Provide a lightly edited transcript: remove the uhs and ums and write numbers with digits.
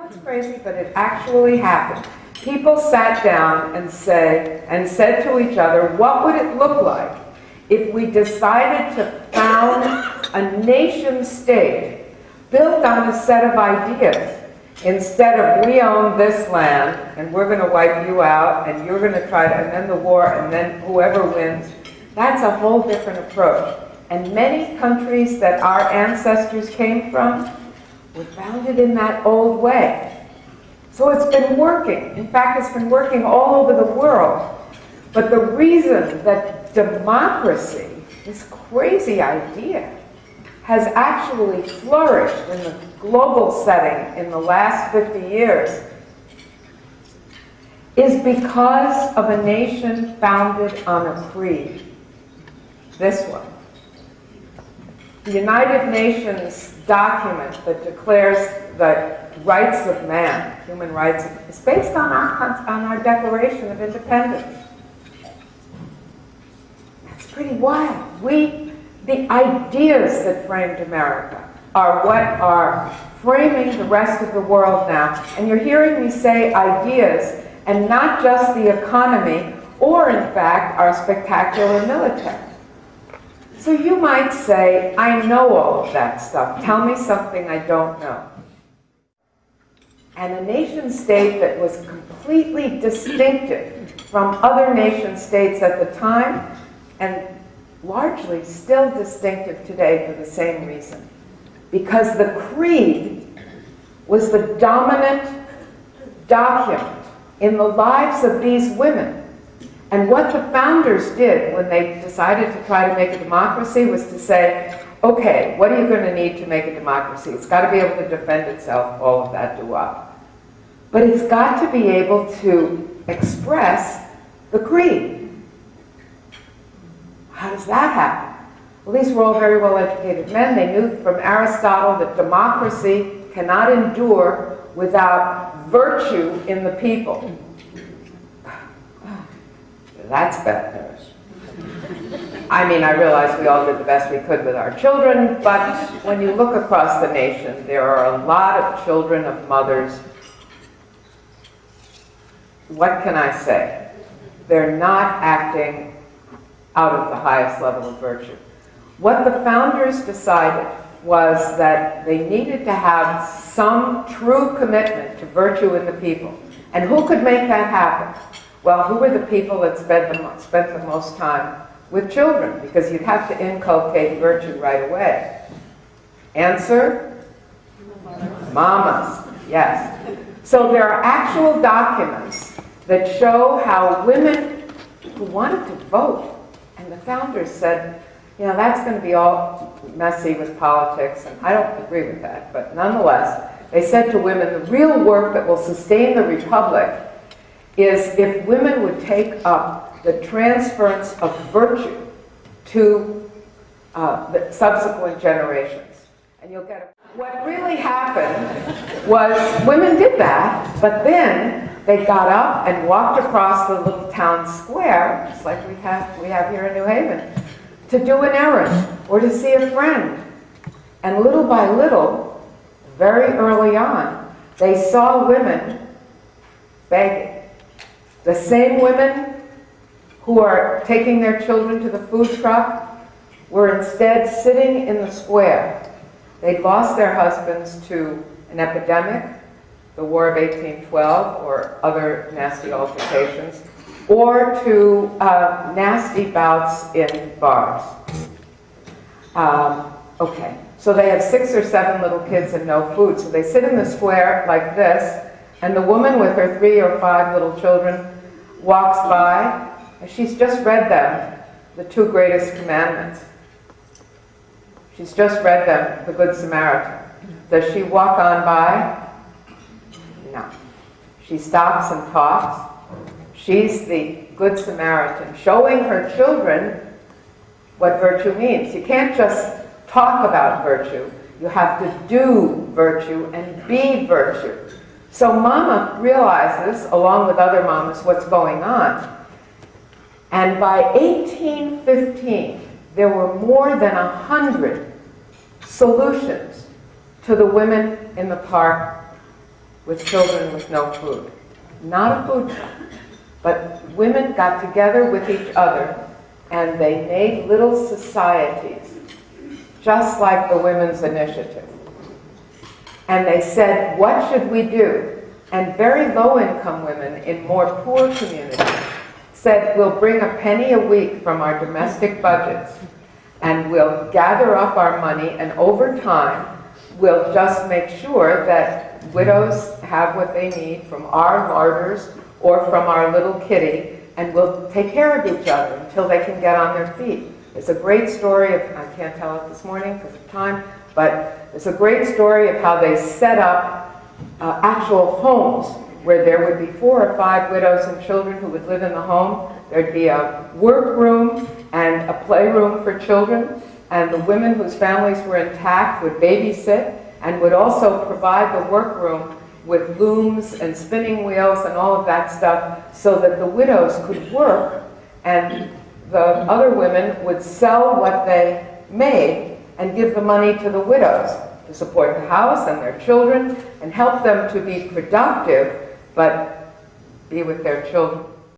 it's crazy, but it actually happened. People sat down and said to each other, what would it look like if we decided to found a nation state built on a set of ideas, instead of we own this land and we're going to wipe you out and you're going to try to, and then the war, and then whoever wins. That's a whole different approach. And many countries that our ancestors came from were founded in that old way. So it's been working. In fact, it's been working all over the world. But the reason that democracy, this crazy idea, has actually flourished in the global setting in the last 50 years is because of a nation founded on a creed. This one. The United Nations document that declares the rights of man, human rights, is based on our Declaration of Independence. That's pretty wild. The ideas that framed America are what are framing the rest of the world now. And you're hearing me say ideas, and not just the economy, or in fact, our spectacular military. So you might say, I know all of that stuff. Tell me something I don't know. And a nation state that was completely distinctive from other nation states at the time, and largely still distinctive today for the same reason. Because the creed was the dominant document in the lives of these women. And what the founders did when they decided to try to make a democracy was to say, okay, what are you going to need to make a democracy? It's got to be able to defend itself, all of that doo-wop. But it's got to be able to express the creed. How does that happen? Well, these were all very well-educated men. They knew from Aristotle that democracy cannot endure without virtue in the people. That's bad news. I mean, I realize we all did the best we could with our children, but when you look across the nation, there are a lot of children of mothers. What can I say? They're not acting out of the highest level of virtue. What the founders decided was that they needed to have some true commitment to virtue in the people. And who could make that happen? Well, who were the people that spent the most time with children? Because you'd have to inculcate virtue right away. Answer? Mamas. Yes. So there are actual documents that show how women who wanted to vote, and the founders said, you know, that's going to be all messy with politics, and I don't agree with that, but nonetheless, they said to women, the real work that will sustain the republic is if women would take up the transference of virtue to the subsequent generations. And you'll get it. What really happened was women did that, but then they got up and walked across the little town square, just like we have here in New Haven, to do an errand or to see a friend. And little by little, very early on, they saw women begging. The same women who are taking their children to the food truck were instead sitting in the square. They'd lost their husbands to an epidemic, the War of 1812, or other nasty altercations, or to nasty bouts in bars. Okay, so they have 6 or 7 little kids and no food. So they sit in the square like this, and the woman with her 3 or 5 little children walks by, and she's just read them the 2 greatest commandments. She's just read them, the Good Samaritan. Does she walk on by? No. She stops and talks. She's the Good Samaritan, showing her children what virtue means. You can't just talk about virtue. You have to do virtue and be virtue. So Mama realizes, along with other mamas, what's going on. And by 1815, there were more than 100 solutions to the women in the park with children with no food. Not a food truck, but women got together with each other and they made little societies, just like the Women's Initiative. And they said, what should we do? And very low-income women in more poor communities said, we'll bring a penny a week from our domestic budgets and we'll gather up our money, and over time we'll just make sure that widows have what they need from our larders or from our little kitty, and we'll take care of each other until they can get on their feet. It's a great story of, I can't tell it this morning because of time, but it's a great story of how they set up actual homes where there would be 4 or 5 widows and children who would live in the home. There'd be a workroom and a playroom for children, and the women whose families were intact would babysit and would also provide the workroom with looms and spinning wheels and all of that stuff so that the widows could work and the other women would sell what they made and give the money to the widows to support the house and their children and help them to be productive but be with their children.